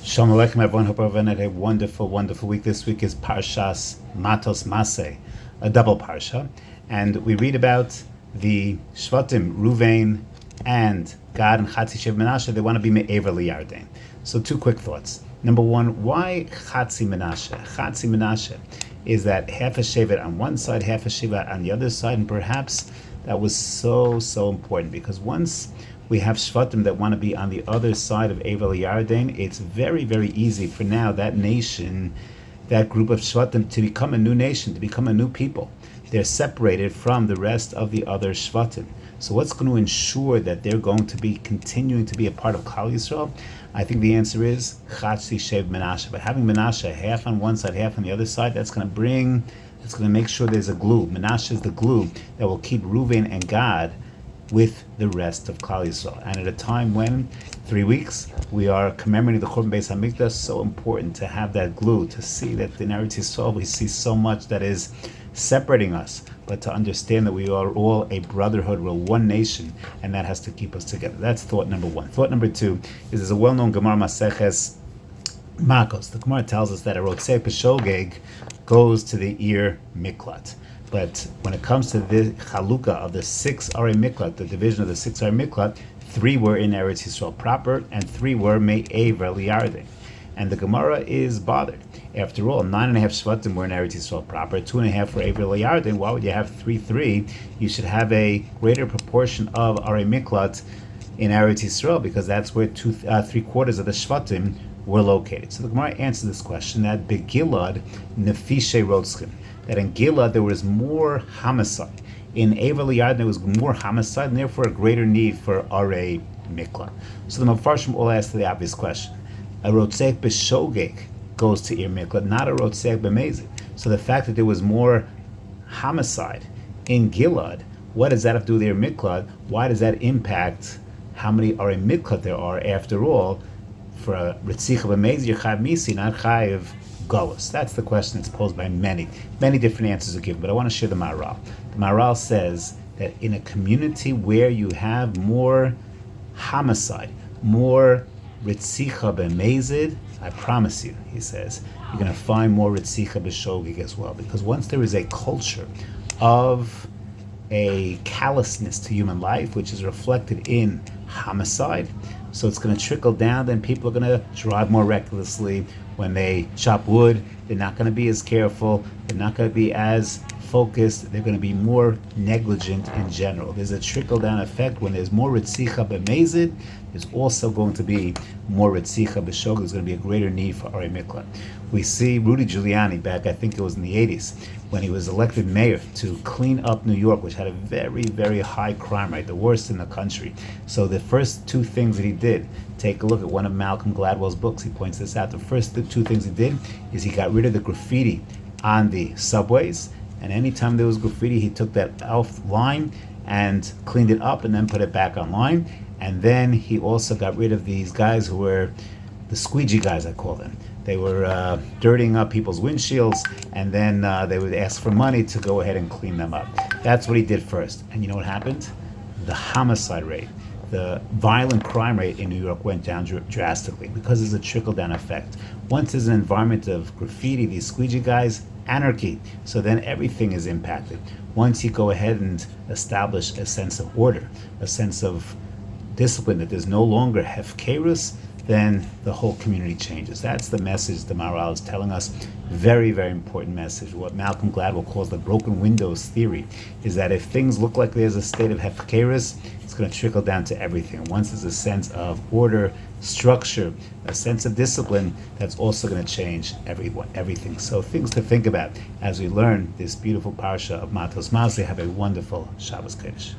Shalom Aleichem, everyone. Hope everyone had a wonderful, wonderful week. This week is Parshas Matot Masei, a double parsha, and we read about the Shvatim, Ruvain, and Gad and Chatzi Shev Menashe. They want to be Me'ever Liyarden. So, two quick thoughts. Number one, why Chatzi Menashe? Chatzi Menashe is that half a shevet on one side, half a shevet on the other side, and perhaps that was so important because once we have Shvatim that want to be on the other side of Evel Yarden, it's very easy for now that nation, that group of Shvatim, to become a new nation, to become a new people. They're separated from the rest of the other Shvatim. So what's going to ensure that they're going to be continuing to be a part of Klal Yisrael? I think the answer is Chatzi Shev Menashe. But having Menashe half on one side, half on the other side, that's going to make sure there's a glue. Menashe is the glue that will keep Reuven and Gad with the rest of Klal Yisrael. And at a time when 3 weeks we are commemorating the Churban Beis Hamikdash, so important to have that glue, to see that in Eretz Yisrael we see so much that is separating us, but to understand that we are all a brotherhood, we're one nation, and that has to keep us together. That's thought number one. Thought number two is there's a well-known Gemara Maseches Makos. The Gemara tells us that a rotzei peshogeg goes to the Ir Miklat. But when it comes to the Chalukah of the 6 Arei Miklat, the division of the 6 Arei Miklat, 3 were in Eretz Yisrael proper, and 3 were Me'ever Liyarden. And the Gemara is bothered. After all, 9.5 Shvatim were in Eretz Yisrael proper, 2.5 were Ever Liyarden. Why would you have 3? You should have a greater proportion of Arei Miklat in Eretz Yisrael, because that's where 3/4 of the Shvatim were located. So the Gemara answers this question that Begilad Nefishe Rotzchim, that in Gilad there was more homicide. In Evel Yard there was more homicide, and therefore a greater need for Arei Mikla. So the Mefarshim all ask the obvious question. A Rotzek B'Shogeg goes to Ir Mikla, not a Rotzek B'Mezid. So the fact that there was more homicide in Gilad, what does that have to do with Ir Mikla? Why does that impact how many Arei Mikla there are? After all, for a Ritzicha B'Mezid, you're Chayav Misi, not Chayav Golos. That's the question that's posed by many different answers are given, but I want to share the Maharal. The Maharal says that in a community where you have more homicide, more Ritzicha B'Mezid, I promise you, he says, you're going to find more Ritzicha B'Shogeg as well, because once there is a culture of a callousness to human life, which is reflected in homicide, so it's going to trickle down, then people are going to drive more recklessly. When they chop wood, they're not going to be as careful, they're not going to be as focused, they're going to be more negligent in general. There's a trickle-down effect. When there's more Ritzicha B'Mezid, there's also going to be more Ritzicha B'Shogeg. There's going to be a greater need for Arei Mikla. We see Rudy Giuliani back, I think it was in the 80s, when he was elected mayor to clean up New York, which had a very high crime rate, the worst in the country. So the first 2 things that he did, take a look at one of Malcolm Gladwell's books, he points this out. The first 2 things he did is he got rid of the graffiti on the subways, and anytime there was graffiti, he took that off line and cleaned it up and then put it back online. And then he also got rid of these guys who were the squeegee guys, I call them. They were dirtying up people's windshields, and then they would ask for money to go ahead and clean them up. That's what he did first. And you know what happened? The homicide rate, the violent crime rate in New York went down drastically because there's a trickle-down effect. Once there's an environment of graffiti, these squeegee guys, anarchy, so then everything is impacted. Once you go ahead and establish a sense of order, a sense of discipline, that there's no longer hefkerus, then the whole community changes. That's the message the Maharal is telling us. Very important message. What Malcolm Gladwell calls the broken windows theory is that if things look like there's a state of hefkerus, it's going to trickle down to everything. Once there's a sense of order, structure, a sense of discipline, that's also going to change everything. So things to think about as we learn this beautiful parsha of Matot Masei. Have a wonderful Shabbos Kodesh.